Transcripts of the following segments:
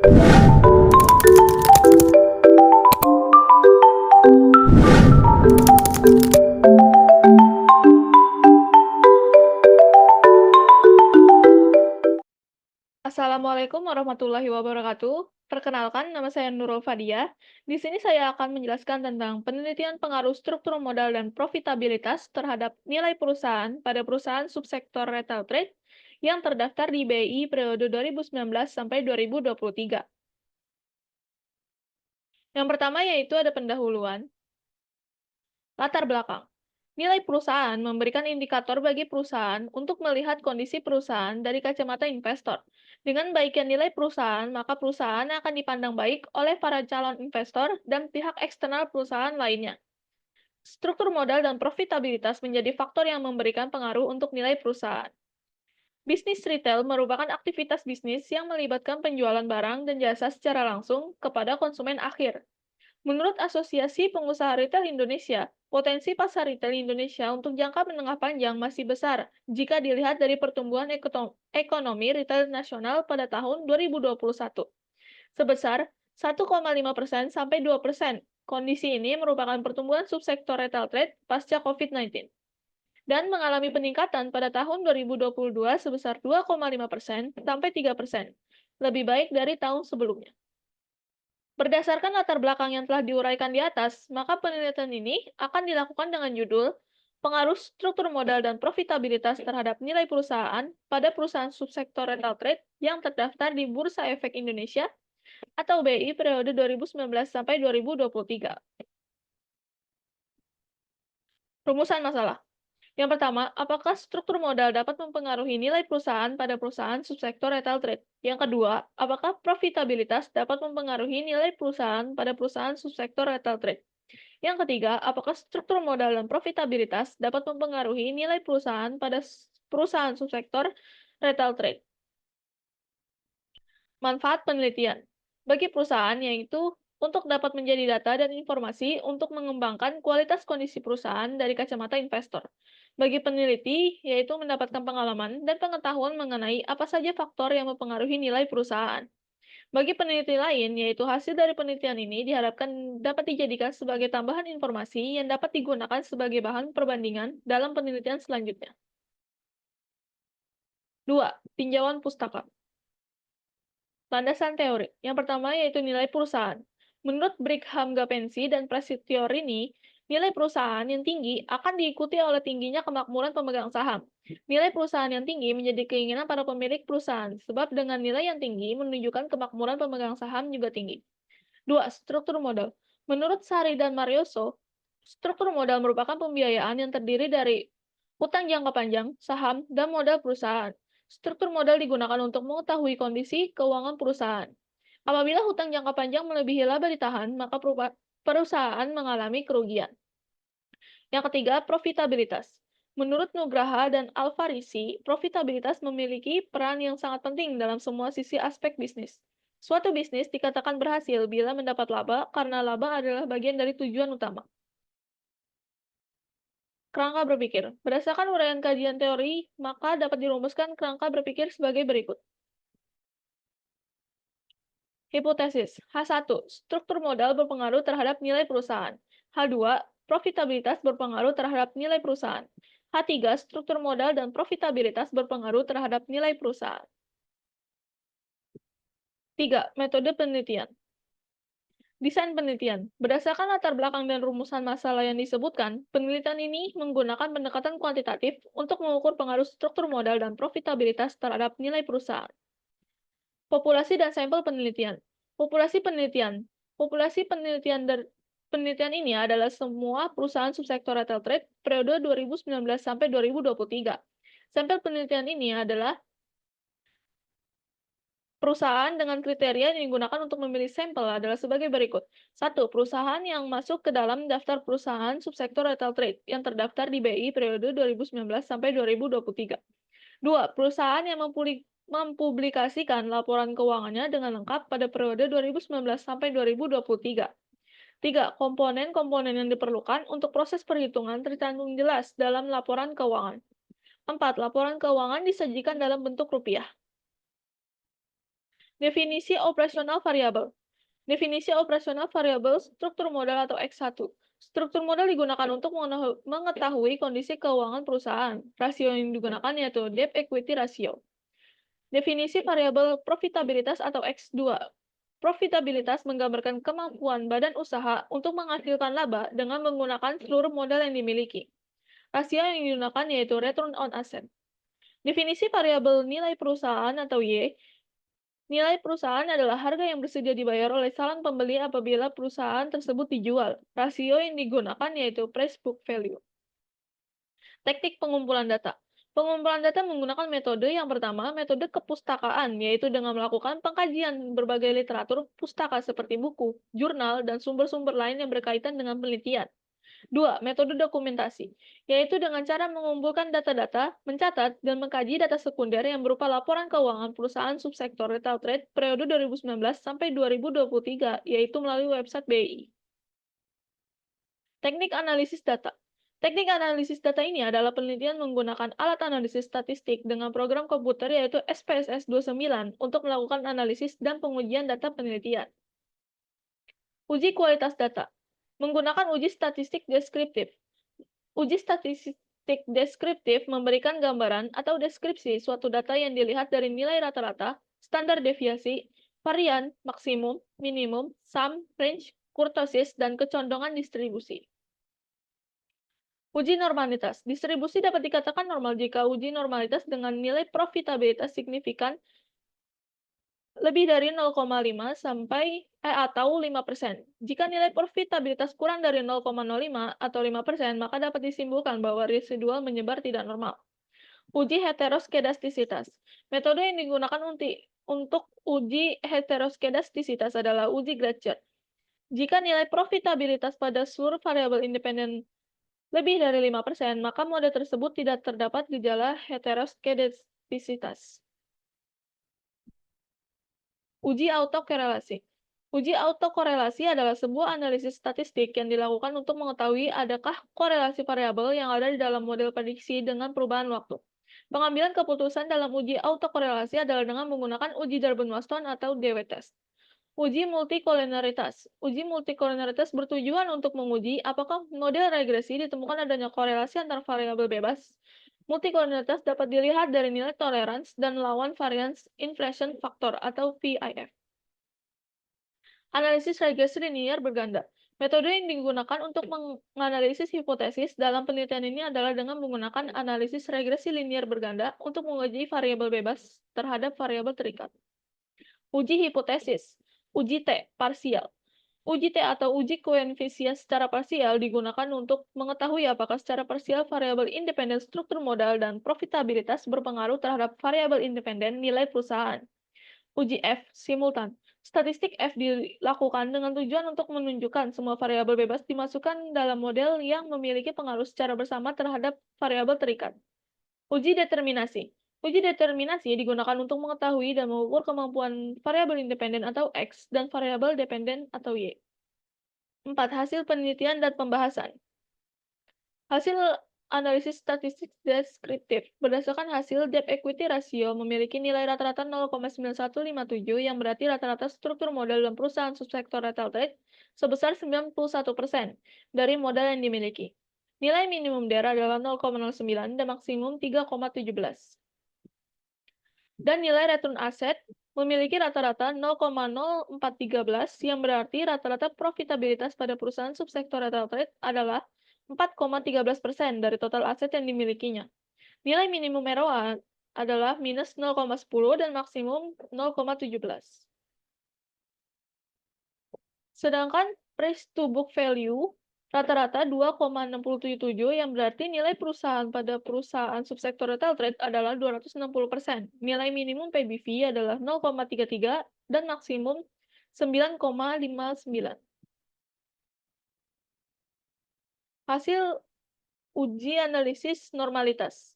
Assalamualaikum warahmatullahi wabarakatuh. Perkenalkan, nama saya Nurul Fadia. Di sini saya akan menjelaskan tentang penelitian pengaruh struktur modal dan profitabilitas terhadap nilai perusahaan pada perusahaan subsektor retail trade yang terdaftar di BI periode 2019 sampai 2023. Yang pertama yaitu ada pendahuluan. Latar belakang. Nilai perusahaan memberikan indikator bagi perusahaan untuk melihat kondisi perusahaan dari kacamata investor. Dengan baiknya nilai perusahaan, maka perusahaan akan dipandang baik oleh para calon investor dan pihak eksternal perusahaan lainnya. Struktur modal dan profitabilitas menjadi faktor yang memberikan pengaruh untuk nilai perusahaan. Bisnis retail merupakan aktivitas bisnis yang melibatkan penjualan barang dan jasa secara langsung kepada konsumen akhir. Menurut Asosiasi Pengusaha Retail Indonesia, potensi pasar retail Indonesia untuk jangka menengah panjang masih besar jika dilihat dari pertumbuhan ekonomi retail nasional pada tahun 2021 sebesar 1,5% sampai 2%. Kondisi ini merupakan pertumbuhan subsektor retail trade pasca COVID-19 dan mengalami peningkatan pada tahun 2022 sebesar 2,5% sampai 3%, lebih baik dari tahun sebelumnya. Berdasarkan latar belakang yang telah diuraikan di atas, maka penelitian ini akan dilakukan dengan judul Pengaruh Struktur Modal dan Profitabilitas terhadap Nilai Perusahaan pada Perusahaan Subsektor Retail Trade yang terdaftar di Bursa Efek Indonesia atau BI periode 2019 sampai 2023. Rumusan masalah. Yang pertama, apakah struktur modal dapat mempengaruhi nilai perusahaan pada perusahaan subsektor retail trade? Yang kedua, apakah profitabilitas dapat mempengaruhi nilai perusahaan pada perusahaan subsektor retail trade? Yang ketiga, apakah struktur modal dan profitabilitas dapat mempengaruhi nilai perusahaan pada perusahaan subsektor retail trade? Manfaat penelitian bagi perusahaan yaitu untuk dapat menjadi data dan informasi untuk mengembangkan kualitas kondisi perusahaan dari kacamata investor. Bagi peneliti, yaitu mendapatkan pengalaman dan pengetahuan mengenai apa saja faktor yang mempengaruhi nilai perusahaan. Bagi peneliti lain, yaitu hasil dari penelitian ini diharapkan dapat dijadikan sebagai tambahan informasi yang dapat digunakan sebagai bahan perbandingan dalam penelitian selanjutnya. 2. Tinjauan pustaka. Landasan teori. Yang pertama yaitu nilai perusahaan. Menurut Brigham Gapensi dan Prasetyo Rini, nilai perusahaan yang tinggi akan diikuti oleh tingginya kemakmuran pemegang saham. Nilai perusahaan yang tinggi menjadi keinginan para pemilik perusahaan, sebab dengan nilai yang tinggi menunjukkan kemakmuran pemegang saham juga tinggi. 2. Struktur modal. Menurut Sari dan Marioso, struktur modal merupakan pembiayaan yang terdiri dari utang jangka panjang, saham, dan modal perusahaan. Struktur modal digunakan untuk mengetahui kondisi keuangan perusahaan. Apabila hutang jangka panjang melebihi laba ditahan, maka perusahaan mengalami kerugian. Yang ketiga, profitabilitas. Menurut Nugraha dan Alfarisi, profitabilitas memiliki peran yang sangat penting dalam semua sisi aspek bisnis. Suatu bisnis dikatakan berhasil bila mendapat laba karena laba adalah bagian dari tujuan utama. Kerangka berpikir. Berdasarkan uraian kajian teori, maka dapat dirumuskan kerangka berpikir sebagai berikut. Hipotesis. H1. Struktur modal berpengaruh terhadap nilai perusahaan. H2. Profitabilitas berpengaruh terhadap nilai perusahaan. H3. Struktur modal dan profitabilitas berpengaruh terhadap nilai perusahaan. 3. Metode penelitian. Desain penelitian. Berdasarkan latar belakang dan rumusan masalah yang disebutkan, penelitian ini menggunakan pendekatan kuantitatif untuk mengukur pengaruh struktur modal dan profitabilitas terhadap nilai perusahaan. Populasi dan sampel penelitian. Populasi penelitian. Populasi penelitian ini adalah semua perusahaan subsektor retail trade periode 2019 sampai 2023. Sampel penelitian ini adalah perusahaan dengan kriteria yang digunakan untuk memilih sampel adalah sebagai berikut. 1. Perusahaan yang masuk ke dalam daftar perusahaan subsektor retail trade yang terdaftar di BI periode 2019 sampai 2023. 2. Perusahaan yang mempublikasikan laporan keuangannya dengan lengkap pada periode 2019 sampai 2023. 3. Komponen-komponen yang diperlukan untuk proses perhitungan tercantum jelas dalam laporan keuangan. 4. Laporan keuangan disajikan dalam bentuk rupiah. Definisi operasional variabel. Definisi operasional variabel struktur modal atau X1. Struktur modal digunakan untuk mengetahui kondisi keuangan perusahaan. Rasio yang digunakan yaitu debt equity ratio. Definisi variabel profitabilitas atau X2. Profitabilitas menggambarkan kemampuan badan usaha untuk menghasilkan laba dengan menggunakan seluruh modal yang dimiliki. Rasio yang digunakan yaitu return on asset. Definisi variabel nilai perusahaan atau Y. Nilai perusahaan adalah harga yang bersedia dibayar oleh calon pembeli apabila perusahaan tersebut dijual. Rasio yang digunakan yaitu price book value. Teknik pengumpulan data. Pengumpulan data menggunakan metode yang pertama, metode kepustakaan, yaitu dengan melakukan pengkajian berbagai literatur pustaka seperti buku, jurnal, dan sumber-sumber lain yang berkaitan dengan penelitian. Dua, metode dokumentasi, yaitu dengan cara mengumpulkan data-data, mencatat, dan mengkaji data sekunder yang berupa laporan keuangan perusahaan subsektor retail trade periode 2019 sampai 2023, yaitu melalui website BI. Teknik analisis data. Teknik analisis data ini adalah penelitian menggunakan alat analisis statistik dengan program komputer yaitu SPSS 29 untuk melakukan analisis dan pengujian data penelitian. Uji kualitas data. Menggunakan uji statistik deskriptif. Uji statistik deskriptif memberikan gambaran atau deskripsi suatu data yang dilihat dari nilai rata-rata, standar deviasi, varian, maksimum, minimum, sum, range, kurtosis, dan kecondongan distribusi. Uji normalitas. Distribusi dapat dikatakan normal jika uji normalitas dengan nilai profitabilitas signifikan lebih dari 0,5 sampai atau 5%. Jika nilai profitabilitas kurang dari 0,05 atau 5%, maka dapat disimpulkan bahwa residual menyebar tidak normal. Uji heteroskedastisitas. Metode yang digunakan untuk uji heteroskedastisitas adalah uji Gradgert. Jika nilai profitabilitas pada seluruh variabel independen lebih dari 5%, maka model tersebut tidak terdapat gejala heteroskedastisitas. Uji autokorelasi. Uji autokorelasi adalah sebuah analisis statistik yang dilakukan untuk mengetahui adakah korelasi variabel yang ada di dalam model prediksi dengan perubahan waktu. Pengambilan keputusan dalam uji autokorelasi adalah dengan menggunakan uji Darwin-Waston atau DW test. Uji multikoliniaritas. Uji multikoliniaritas bertujuan untuk menguji apakah model regresi ditemukan adanya korelasi antar variabel bebas. Multikoliniaritas dapat dilihat dari nilai tolerance dan lawan variance inflation factor atau VIF. Analisis regresi linear berganda. Metode yang digunakan untuk menganalisis hipotesis dalam penelitian ini adalah dengan menggunakan analisis regresi linear berganda untuk menguji variabel bebas terhadap variabel terikat. Uji hipotesis. Uji T, parsial. Uji T atau uji koefisien secara parsial digunakan untuk mengetahui apakah secara parsial variabel independen struktur modal dan profitabilitas berpengaruh terhadap variabel independen nilai perusahaan. Uji F, simultan. Statistik F dilakukan dengan tujuan untuk menunjukkan semua variabel bebas dimasukkan dalam model yang memiliki pengaruh secara bersama terhadap variabel terikat. Uji determinasi. Uji determinasi digunakan untuk mengetahui dan mengukur kemampuan variabel independen atau X dan variabel dependen atau Y. 4. Hasil penelitian dan pembahasan. Hasil analisis statistik deskriptif. Berdasarkan hasil debt equity ratio memiliki nilai rata-rata 0,9157 yang berarti rata-rata struktur modal dalam perusahaan subsektor retail trade sebesar 91% dari modal yang dimiliki. Nilai minimum DER adalah 0,09 dan maksimum 3,17. Dan nilai return asset memiliki rata-rata 0,0413 yang berarti rata-rata profitabilitas pada perusahaan subsektor retail trade adalah 4,13% dari total aset yang dimilikinya. Nilai minimum ROA adalah minus 0,10 dan maksimum 0,17. Sedangkan price to book value rata-rata 2,677 yang berarti nilai perusahaan pada perusahaan subsektor retail trade adalah 260%. Nilai minimum PBV adalah 0,33 dan maksimum 9,59. Hasil uji analisis normalitas.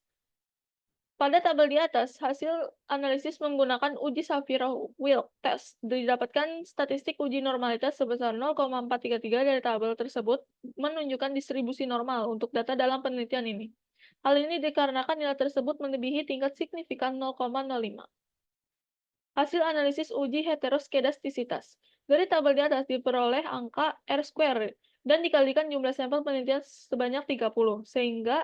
Pada tabel di atas, hasil analisis menggunakan uji Shapiro-Wilk test didapatkan statistik uji normalitas sebesar 0,433 dari tabel tersebut menunjukkan distribusi normal untuk data dalam penelitian ini. Hal ini dikarenakan nilai tersebut melebihi tingkat signifikan 0,05. Hasil analisis uji heteroskedastisitas. Dari tabel di atas diperoleh angka R² dan dikalikan jumlah sampel penelitian sebanyak 30, sehingga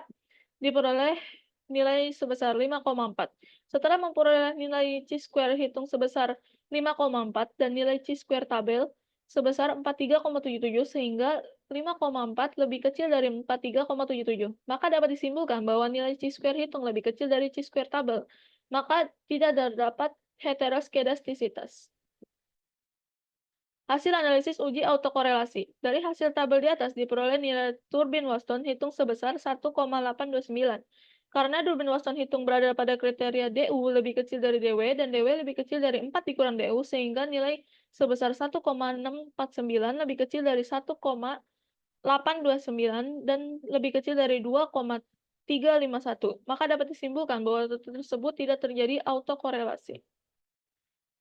diperoleh nilai sebesar 5,4. Setelah memperoleh nilai chi-square hitung sebesar 5,4 dan nilai chi-square tabel sebesar 43,77 sehingga 5,4 lebih kecil dari 43,77, maka dapat disimpulkan bahwa nilai chi-square hitung lebih kecil dari chi-square tabel, maka tidak terdapat heteroskedastisitas. Hasil analisis uji autokorelasi. Dari hasil tabel di atas diperoleh nilai turbin Watson hitung sebesar 1,829. Karena turbin Watson hitung berada pada kriteria DU lebih kecil dari DW dan DW lebih kecil dari 4 dikurang DU, sehingga nilai sebesar 1,649 lebih kecil dari 1,829 dan lebih kecil dari 2,351. Maka dapat disimpulkan bahwa tersebut tidak terjadi autokorelasi.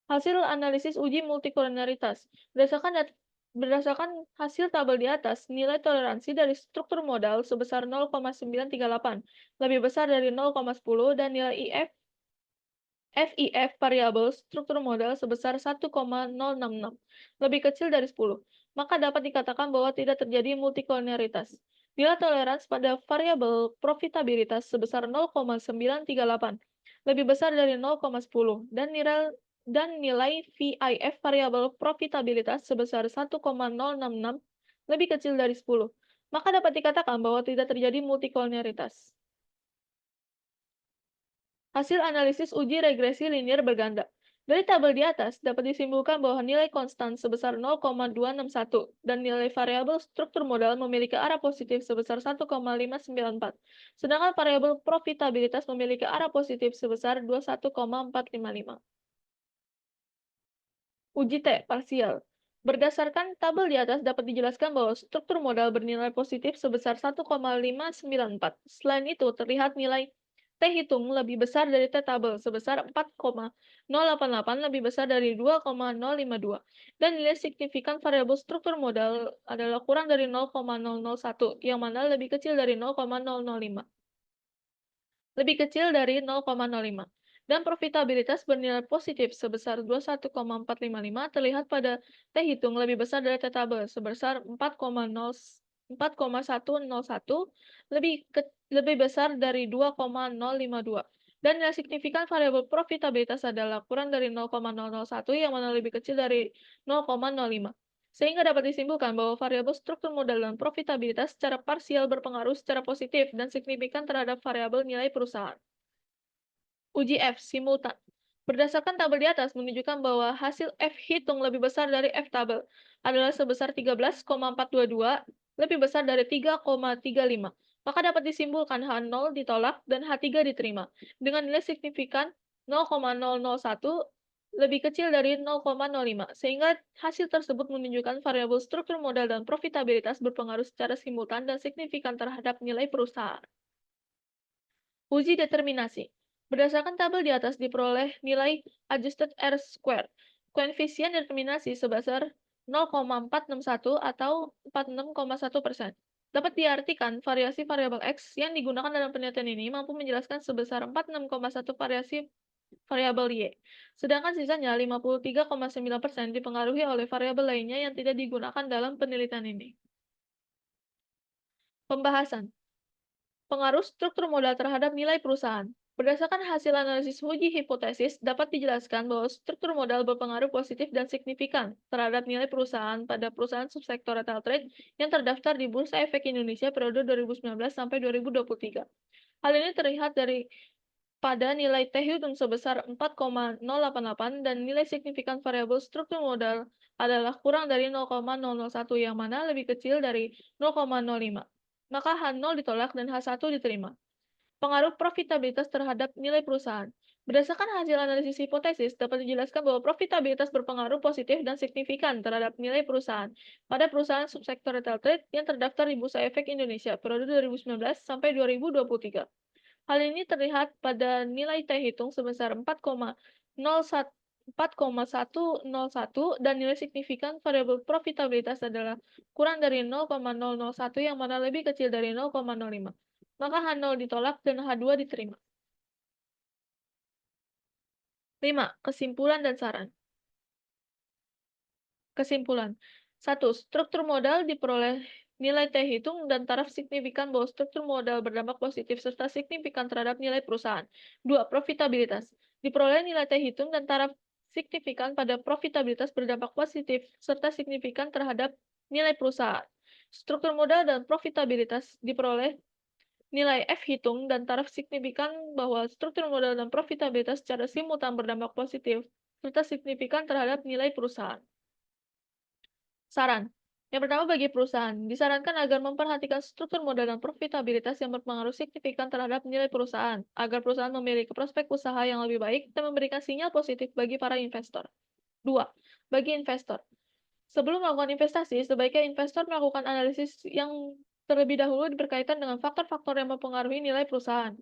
Hasil analisis uji multikolonialitas. Berdasarkan hasil tabel di atas, nilai toleransi dari struktur modal sebesar 0,938, lebih besar dari 0,10, dan nilai FIF variabel struktur modal sebesar 1,066, lebih kecil dari 10. Maka dapat dikatakan bahwa tidak terjadi multikolonialitas. Nilai toleransi pada variabel profitabilitas sebesar 0,938, lebih besar dari 0,10, dan nilai VIF variabel profitabilitas sebesar 1,066, lebih kecil dari 10. Maka dapat dikatakan bahwa tidak terjadi multikolonialitas. Hasil analisis uji regresi linier berganda. Dari tabel di atas, dapat disimpulkan bahwa nilai konstan sebesar 0,261 dan nilai variabel struktur modal memiliki arah positif sebesar 1,594, sedangkan variabel profitabilitas memiliki arah positif sebesar 21,455. Uji T parsial. Berdasarkan tabel di atas dapat dijelaskan bahwa struktur modal bernilai positif sebesar 1,594. Selain itu, terlihat nilai T hitung lebih besar dari T tabel sebesar 4,088, lebih besar dari 2,052. Dan nilai signifikan variabel struktur modal adalah kurang dari 0,001, yang mana lebih kecil dari 0,005. Lebih kecil dari 0,05. Dan profitabilitas bernilai positif sebesar 21,455 terlihat pada T hitung lebih besar dari T tabel sebesar 4,101, lebih besar dari 2,052. Dan nilai signifikan variabel profitabilitas adalah kurang dari 0,001 yang mana lebih kecil dari 0,05. Sehingga dapat disimpulkan bahwa variabel struktur modal dan profitabilitas secara parsial berpengaruh secara positif dan signifikan terhadap variabel nilai perusahaan. Uji F simultan. Berdasarkan tabel di atas menunjukkan bahwa hasil F hitung lebih besar dari F tabel adalah sebesar 13,422, lebih besar dari 3,35. Maka dapat disimpulkan H0 ditolak dan H3 diterima dengan nilai signifikan 0,001 lebih kecil dari 0,05, sehingga hasil tersebut menunjukkan variabel struktur modal dan profitabilitas berpengaruh secara simultan dan signifikan terhadap nilai perusahaan. Uji determinasi. Berdasarkan tabel di atas diperoleh nilai adjusted R-square. Koefisien determinasi sebesar 0,461 atau 46,1%. Dapat diartikan variasi variabel X yang digunakan dalam penelitian ini mampu menjelaskan sebesar 46,1 variasi variabel Y. Sedangkan sisanya 53,9% dipengaruhi oleh variabel lainnya yang tidak digunakan dalam penelitian ini. Pembahasan. Pengaruh struktur modal terhadap nilai perusahaan. Berdasarkan hasil analisis uji hipotesis, dapat dijelaskan bahwa struktur modal berpengaruh positif dan signifikan terhadap nilai perusahaan pada perusahaan subsektor retail trade yang terdaftar di Bursa Efek Indonesia periode 2019 sampai 2023. Hal ini terlihat pada nilai T hitung sebesar 4,088 dan nilai signifikan variabel struktur modal adalah kurang dari 0,001 yang mana lebih kecil dari 0,05. Maka H0 ditolak dan H1 diterima. Pengaruh profitabilitas terhadap nilai perusahaan. Berdasarkan hasil analisis hipotesis, dapat dijelaskan bahwa profitabilitas berpengaruh positif dan signifikan terhadap nilai perusahaan pada perusahaan subsektor retail trade yang terdaftar di Bursa Efek Indonesia periode 2019 sampai 2023. Hal ini terlihat pada nilai T hitung sebesar 4,101 dan nilai signifikan variabel profitabilitas adalah kurang dari 0,001 yang mana lebih kecil dari 0,05. Maka H0 ditolak dan H2 diterima. 5. Kesimpulan dan saran. Kesimpulan. 1. Struktur modal diperoleh nilai T hitung dan taraf signifikan bahwa struktur modal berdampak positif serta signifikan terhadap nilai perusahaan. 2. Profitabilitas. Diperoleh nilai T hitung dan taraf signifikan pada profitabilitas berdampak positif serta signifikan terhadap nilai perusahaan. Struktur modal dan profitabilitas diperoleh nilai F hitung dan taraf signifikan bahwa struktur modal dan profitabilitas secara simultan berdampak positif serta signifikan terhadap nilai perusahaan. Saran. Yang pertama, bagi perusahaan, disarankan agar memperhatikan struktur modal dan profitabilitas yang berpengaruh signifikan terhadap nilai perusahaan, agar perusahaan memiliki prospek usaha yang lebih baik dan memberikan sinyal positif bagi para investor. 2. Bagi investor. Sebelum melakukan investasi, sebaiknya investor melakukan analisis yang terlebih dahulu berkaitan dengan faktor-faktor yang mempengaruhi nilai perusahaan,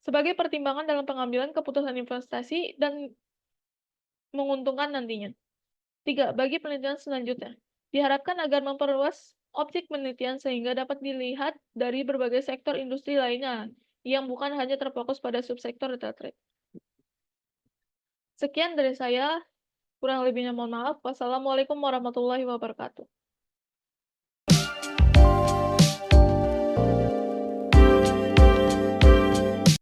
sebagai pertimbangan dalam pengambilan keputusan investasi dan menguntungkan nantinya. 3. Bagi penelitian selanjutnya, diharapkan agar memperluas objek penelitian sehingga dapat dilihat dari berbagai sektor industri lainnya yang bukan hanya terfokus pada subsektor retail trade. Sekian dari saya, kurang lebihnya mohon maaf. Wassalamualaikum warahmatullahi wabarakatuh.